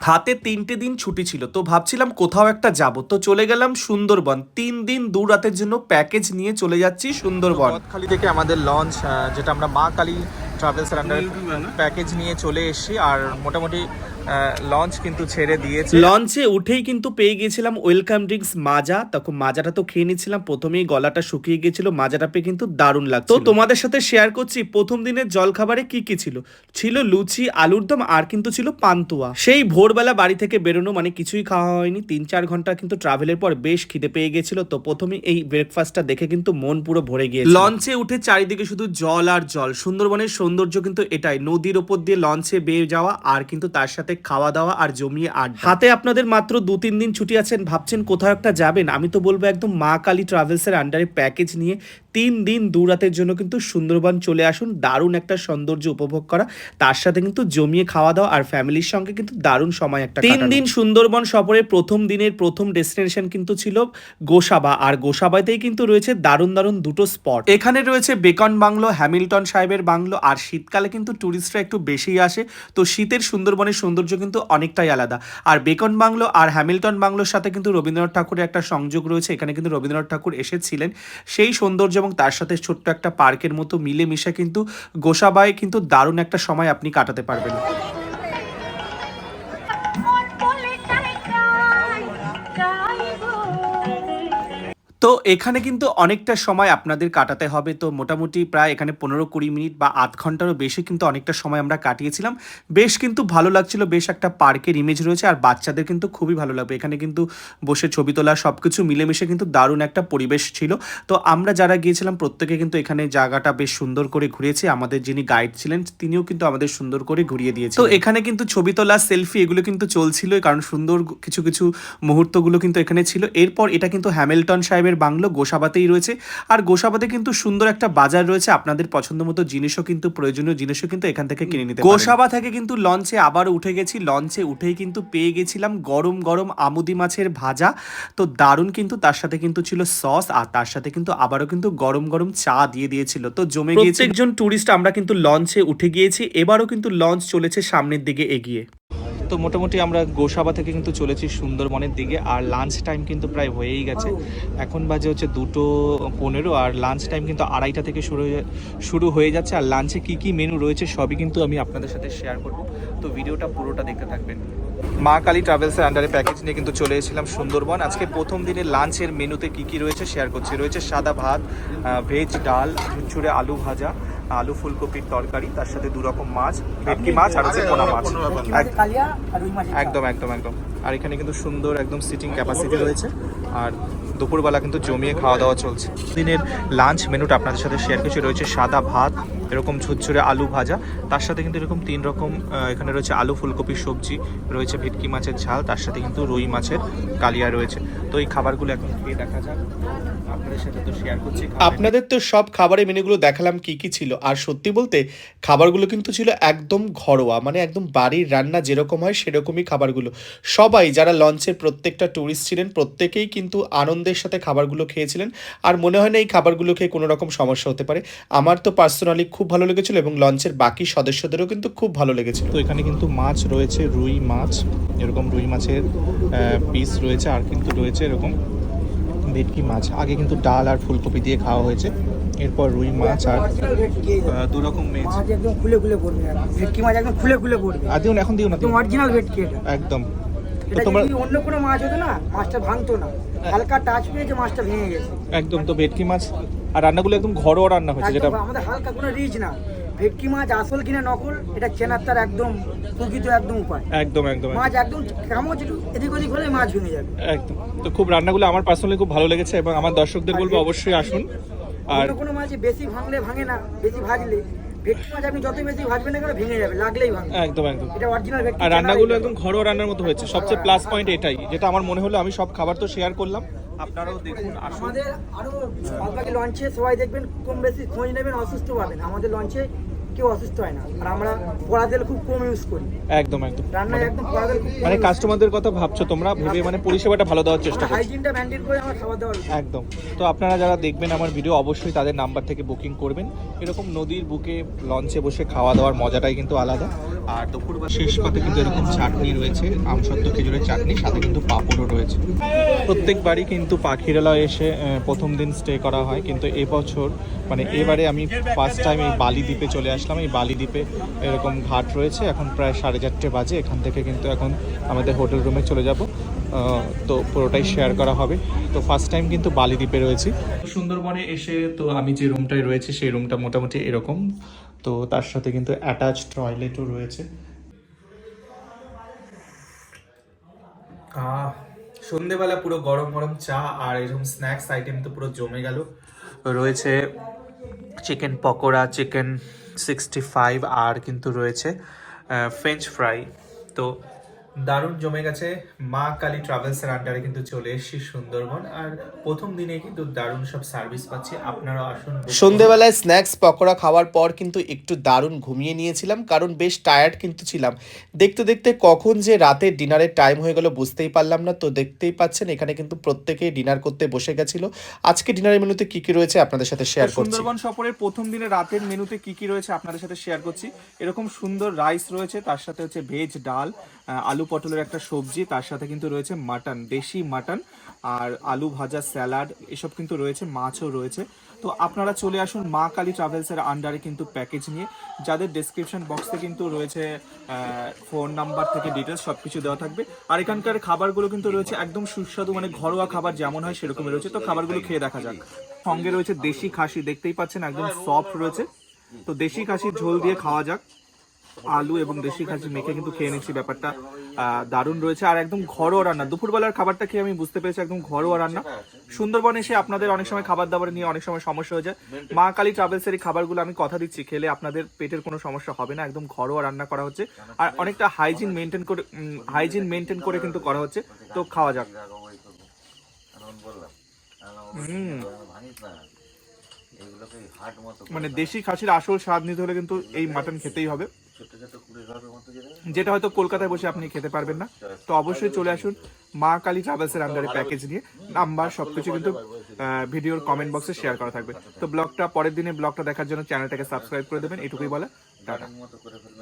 হাতে ৩টে দিন ছুটি ছিল, তো ভাবছিলাম কোথাও একটা যাব, তো চলে গেলাম সুন্দরবন। ৩ দিন ২ রাতের জন্য প্যাকেজ নিয়ে চলে যাচ্ছি সুন্দরবন। বদখালি থেকে আমাদের লঞ্চ, যেটা আমরা মা কালী ট্রাভেলসের আন্ডারে প্যাকেজ নিয়ে চলে এসেছি। আর মোটামুটি লঞ্চ কিন্তু ছেড়ে দিয়েছে। লঞ্চে উঠেই কিন্তু পেয়ে গেছিলাম ওয়েলকাম ড্রিঙ্কস মাজা। তখন মাজাটা তো খেয়ে নিচ্ছিলাম, প্রথমেই গলাটা শুকিয়ে গেছিল, মাজাটা পেয়ে কিন্তু দারুণ লাগতো। তো তোমাদের সাথে শেয়ার করছি প্রথম দিনের জলখাবারে কি কি ছিল। ছিল লুচি, আলুর দম, আর কিন্তু ছিল পান্তুয়া। সেই ভোরবেলা বাড়ি থেকে বেরোনো, মানে কিছুই খাওয়া হয়নি। ৩-৪ ঘন্টা কিন্তু ট্রাভেলের পর বেশ খিদে পেয়ে গেছিল। তো প্রথমে এই ব্রেকফাস্টটা দেখে কিন্তু মন পুরো ভরে গিয়েছে। লঞ্চে উঠে চারিদিকে শুধু জল আর জল। সুন্দরবনের সৌন্দর্য কিন্তু এটাই, নদীর ওপর দিয়ে লঞ্চে বেয়ে যাওয়া আর কিন্তু তার সাথে খাওয়া দাওয়া আর জমিয়ে আড্ডা। হাতে আপনাদের মাত্র ২-৩ দিন ছুটি আছেন, ভাবছেন কোথাও একটা যাবেন, আমি তো বলবো একদম মা কালী ট্রাভেলসের আন্ডারে প্যাকেজ নিয়ে ৩ দিন ২ রাতের জন্য কিন্তু সুন্দরবন চলে আসুন। দারুণ একটা সৌন্দর্য উপভোগ করা, তার সাথে কিন্তু জমিয়ে খাওয়া দাওয়া আর ফ্যামিলির সঙ্গে কিন্তু দারুণ সময় একটা। ৩ দিন সুন্দরবন সফরের প্রথম দিনের প্রথম ডেস্টিনেশন কিন্তু ছিল গোসাবা। আর গোসাবাতেই কিন্তু রয়েছে দারুণ দারুণ দুটো স্পট। এখানে রয়েছে বেকন বাংলো, হ্যামিল্টন সাহেবের বাংলো। আর শীতকালে কিন্তু টুরিস্টরা একটু বেশি আসে, তো শীতের সুন্দরবনের সৌন্দর্য কিন্তু অনেকটাই আলাদা। আর বেকন বাংলো আর হ্যামিল্টন বাংলোর সাথে কিন্তু রবীন্দ্রনাথ ঠাকুরের একটা সংযোগ রয়েছে। এখানে কিন্তু রবীন্দ্রনাথ ঠাকুর এসেছিলেন, সেই সৌন্দর্য এবং তার সাথে ছোট্ট একটা পার্কের মতো মিলেমিশে কিন্তু গোসাবায় কিন্তু দারুণ একটা সময় আপনি কাটাতে পারবেন। তো এখানে কিন্তু অনেকটা সময় আপনাদের কাটাতে হবে। তো মোটামুটি প্রায় এখানে ১৫-২০ মিনিট বা আধ ঘন্টারও বেশি কিন্তু অনেকটা সময় আমরা কাটিয়েছিলাম। বেশ কিন্তু ভালো লাগছিল, বেশ একটা পার্কের ইমেজ রয়েছে আর বাচ্চাদের কিন্তু খুবই ভালো লাগবে। এখানে কিন্তু বসে ছবি তোলা সব কিছু মিলেমিশে কিন্তু দারুণ একটা পরিবেশ ছিল। তো আমরা যারা গিয়েছিলাম প্রত্যেকে কিন্তু এখানে জায়গাটা বেশ সুন্দর করে ঘুরিয়েছি। আমাদের যিনি গাইড ছিলেন তিনিও কিন্তু আমাদের সুন্দর করে ঘুরিয়ে দিয়েছে। তো এখানে কিন্তু ছবি তোলা, সেলফি এগুলো কিন্তু চলছিল, কারণ সুন্দর কিছু কিছু মুহূর্তগুলো কিন্তু এখানে ছিল। এরপর এটা কিন্তু হ্যামিল্টন সাহেবের বাংলো গোসাবাতেই রয়েছে। আর গোসাবাতে কিন্তু সুন্দর একটা বাজার রয়েছে, আপনাদের পছন্দ মতো জিনিসও কিন্তু, প্রয়োজনীয় জিনিসও কিন্তু এখান থেকে কিনে নিতে পারেন। গোসাবা থেকে কিন্তু লঞ্চে আবার উঠে গেছি। লঞ্চে উঠেই কিন্তু পেয়ে গেছিলাম গরম গরম আমুদি মাছের ভাজা। তো দারুণ কিন্তু, তার সাথে কিন্তু ছিল সস, আর তার সাথে কিন্তু আবারও কিন্তু গরম গরম চা দিয়ে দিয়েছিল। তো জমে গিয়েছে। প্রত্যেকজন টুরিস্ট আমরা কিন্তু লঞ্চে উঠে গিয়েছি। এবারও কিন্তু লঞ্চ চলেছে সামনের দিকে এগিয়ে। তো মোটামুটি আমরা গোসাবা থেকে কিন্তু চলেছি সুন্দরবনের দিকে। আর লাঞ্চ টাইম কিন্তু প্রায় হয়েই গেছে, এখন বাজে হচ্ছে 2:15। আর লাঞ্চ টাইম কিন্তু 2:30 থেকে শুরু হয়ে যাচ্ছে। আর লাঞ্চে কি কি মেনু রয়েছে সবই কিন্তু আমি আপনাদের সাথে শেয়ার করব, তো ভিডিওটা পুরোটা দেখতে থাকবেন। মা কালী ট্রাভেলসের আন্ডারে প্যাকেজ নিয়ে কিন্তু চলে এসেছিলাম সুন্দরবন। আজকে প্রথম দিনের লাঞ্চের মেনুতে কি কি রয়েছে শেয়ার করছি। রয়েছে সাদা ভাত, ভেজ ডাল, ঝুরঝুরে আলু ভাজা, আলু ফুলকপির তরকারি, তার সাথে 2 রকম মাছ, ভেটকি মাছ আর হচ্ছে পোনা মাছ। একদম একদম একদম। আর এখানে কিন্তু সুন্দর একদম সিটিং ক্যাপাসিটি রয়েছে। আর দুপুরবেলা কিন্তু জমিয়ে খাওয়া দাওয়া চলছে। দিনের লাঞ্চ মেনুটা আপনাদের সাথে শেয়ার করছি। রয়েছে সাদা ভাত, এরকম ঝুরঝুরে আলু ভাজা, তার সাথে কিন্তু এরকম 3 রকম, এখানে রয়েছে আলু ফুলকপির সবজি, রয়েছে ভেটকি মাছের ঝাল, তার সাথে কিন্তু রুই মাছের কালিয়া রয়েছে। তো এই খাবারগুলো এখন খেয়ে দেখা যাক, আপনাদের সাথে তো শেয়ার করছি। আপনাদের তো সব খাবারের মেনুগুলো দেখালাম কি কি ছিল। আর সত্যি বলতে খাবারগুলো কিন্তু ছিল একদম ঘরোয়া, মানে একদম বাড়ির রান্না যেরকম হয় সেরকমই খাবারগুলো। সবাই যারা লঞ্চের প্রত্যেকটা ট্যুরিস্ট ছিলেন প্রত্যেকেই কিন্তু আনন্দের সাথে খাবারগুলো খেয়েছিলেন। আর মনে হয় না এই খাবারগুলো খেয়ে কোনো রকম সমস্যা হতে পারে। আমার তো পার্সোনালি খুব ভালো লেগেছিল এবং লঞ্চের বাকি সদস্যদেরও কিন্তু খুব ভালো লেগেছিল। তো এখানে কিন্তু মাছ রয়েছে, রুই মাছ, এরকম রুই মাছের পিস রয়েছে। আর কিন্তু রয়েছে এরকম ভেটকি মাছ। আগে কিন্তু ডাল আর ফুলকপি দিয়ে খাওয়া হয়েছে, এরপর রুই মাছ আর 2 রকম মাছ একদম খুলে খুলে পড়বে। ভেটকি মাছ একদম খুলে খুলে পড়বে। আর দিও না, এখন দিও না, একদম অরিজিনাল ভেটকি এটা একদম। তো তোমরা অন্য কোনো মাছ হতো না, মাছটা ভাঙতো না, হালকা টাচ পেয়েছে মাছটা ভেঙে গেছে একদম। তো ভেটকি মাছ আর রান্নাগুলো একদম ঘরোয়া রান্না হচ্ছে, যেটা আমাদের হালকা কোনো রিচ না। ভেটকি মাছ আসল কিনা নকল এটা চেনার তার একদম প্রকৃত একদম উপায়। একদম একদম। মাছ একদম কেমন এদিক ওদিক হলে মাছ ভেঙে যাবে একদম। তো খুব রান্নাগুলো আমার পার্সোনালি খুব ভালো লেগেছে এবং আমার দর্শকদের বলবো অবশ্যই আসুন। আর কোনো মাছ বেশি ভাঙলে ভাঙে না, বেশি ভাজলে ভেটকি মাছ আপনি যত বেশি ভাজবেন না কেন ভেঙে যাবে, লাগলেই ভাঙবে। একদম একদম। এটা অরিজিনাল ভেটকি। আর রান্নাগুলো একদম ঘরোয়া রান্নার মতো হয়েছে, সবচেয়ে প্লাস পয়েন্ট এটাই, যেটা আমার মনে হলো। আমি সব খাবার তো শেয়ার করলাম, আপনারাও দেখুন। আমাদের আরো বাদবাকি লঞ্চে সবাই দেখবেন কম বেশি খোঁজ নেবেন, অসুস্থ পাবেন। আমাদের লঞ্চে কেউ অসুস্থ হয় না। আর আমরা পোড়া তেল খুব কম ইউজ করি একদম একদম রান্নায়, একদম পোড়া তেল খুব কম মানে use করি। কাস্টমারদের কথা ভাবছো তোমরা, ভেবে মানে পরিষেবাটা ভালো দেওয়ার চেষ্টা আমরা করছো। হাইজিনটা মেনটেন করে আমার খাবার দাবার একদম। তো আপনারা যারা দেখবেন আমার ভিডিও অবশ্যই তাদের নাম্বার থেকে বুকিং করবেন। এরকম নদীর বুকে লঞ্চে বসে খাওয়া দাওয়ার মজাটাই কিন্তু আলাদা। আর দুপুরবেলা শেষ পাতে কিন্তু এরকম চাটনি রয়েছে, আমসত্ত্ব খেজুরের চাটনি, সাথে কিন্তু পাঁপড়ও রয়েছে। প্রত্যেকবারই কিন্তু পাখিরালয় এসে প্রথম দিন স্টে করা হয়, কিন্তু এবছর মানে এবারে আমি ফার্স্ট টাইম এই বালি দ্বীপে চলে আসলাম। এই বালি দ্বীপে এরকম ঘাট রয়েছে, এখন প্রায় 4:30 বাজে। এখান থেকে কিন্তু এখন আমাদের হোটেল রুমে চলে যাব, তো পুরোটাই শেয়ার করা হবে। তো ফার্স্ট টাইম কিন্তু বালি দ্বীপে রয়েছি। সুন্দরবনে এসে তো আমি যে রুমটায় রয়েছি সেই রুমটা মোটামুটি এরকম, তো তার সাথে কিন্তু অ্যাটাচড টয়লেটও রয়েছে। সন্ধেবেলা পুরো গরম গরম চা আর এরকম স্ন্যাক্স আইটেম তো পুরো জমে গেল। রয়েছে চিকেন পকোড়া, চিকেন 65, আর কিন্তু রয়েছে ফ্রেঞ্চ ফ্রাই। তো দারুণ জমে গেছে। মা কালী ট্রাভেলসের আন্ডারে কিন্তু চলে এসেছি সুন্দরবন, আর প্রথম দিনে কিন্তু দারুণ সব সার্ভিস পাচ্ছি। আপনারাও আসুন। সন্ধেবেলায় স্ন্যাক্স পকোড়া খাওয়ার পর কিন্তু একটু দারুণ ঘুমিয়ে নিয়েছিলাম, কারণ বেশ টায়ার্ড কিন্তু ছিলাম। দেখতে দেখতে কখন যে রাতের ডিনারের টাইম হয়ে গেল বুঝতেই পারলাম না। তো দেখতেই পাচ্ছেন এখানে কিন্তু প্রত্যেকেই ডিনার করতে বসে গেছিল। আজকে ডিনারের মেনুতে কি কি রয়েছে আপনাদের সাথে শেয়ার করছি। সুন্দরবন সফরের প্রথম দিনে রাতের মেনুতে কি কি রয়েছে আপনাদের সাথে শেয়ার করছি। এরকম সুন্দর রাইস রয়েছে, তার সাথে হচ্ছে ভেজ ডাল, আলু পটলের একটা সবজি, তার সাথে কিন্তু রয়েছে মাটন, দেশি মাটন, আর আলু ভাজা, স্যালাড, এসব কিন্তু রয়েছে, মাছও রয়েছে। তো আপনারা চলে আসুন মা কালী ট্রাভেলসের আন্ডারে কিন্তু প্যাকেজ নিয়ে, যাদের ডেসক্রিপশন বক্সে কিন্তু রয়েছে ফোন নাম্বার থেকে ডিটেলস সব কিছু দেওয়া থাকবে। আর এখানকার খাবারগুলো কিন্তু রয়েছে একদম সুস্বাদু, মানে ঘরোয়া খাবার যেমন হয় সেরকমই রয়েছে। তো খাবারগুলো খেয়ে দেখা যাক। সঙ্গে রয়েছে দেশি খাসি, দেখতেই পাচ্ছেন একদম সফট রয়েছে। তো দেশি খাসির ঝোল দিয়ে খাওয়া যাক। আলু এবং দেশি খাসি মেখে কিন্তু খেয়ে নিচ্ছি, ব্যাপারটা দারুণ রয়েছে। আর একদম ঘরোয়া রান্না, দুপুরবেলার খাবারটা খেয়ে আমি বুঝতে পেরেছি একদম ঘরোয়া রান্না। সুন্দরবন এসে আপনাদের অনেক সময় খাবার দাবার নিয়ে অনেক সময় সমস্যা হয়ে যায়, মা কালী ট্রাভেলসের এই খাবারগুলো আমি কথা দিচ্ছি খেলে আপনাদের পেটের কোনো সমস্যা হবে না। একদম ঘরোয়া রান্না করা হচ্ছে, আর অনেকটা হাইজিন মেনটেন করে কিন্তু করা হচ্ছে। তো খাওয়া যাক। মানে দেশি খাসির আসল স্বাদ নিতে হলে কিন্তু এই মাটন খেতেই হবে, যেটা হয়তো কলকাতায় বসে আপনি খেতে পারবেন না। তো অবশ্যই চলে আসুন মা কালী ট্রাভেলসের আন্ডারে প্যাকেজ নিয়ে। নাম্বার সবকিছু কিন্তু ভিডিওর কমেন্ট বক্সে শেয়ার করা থাকবে। তো পরের দিনে ব্লগটা দেখার জন্য চ্যানেলটাকে সাবস্ক্রাইব করে দেবেন, এটুকুই বলা। টাটা।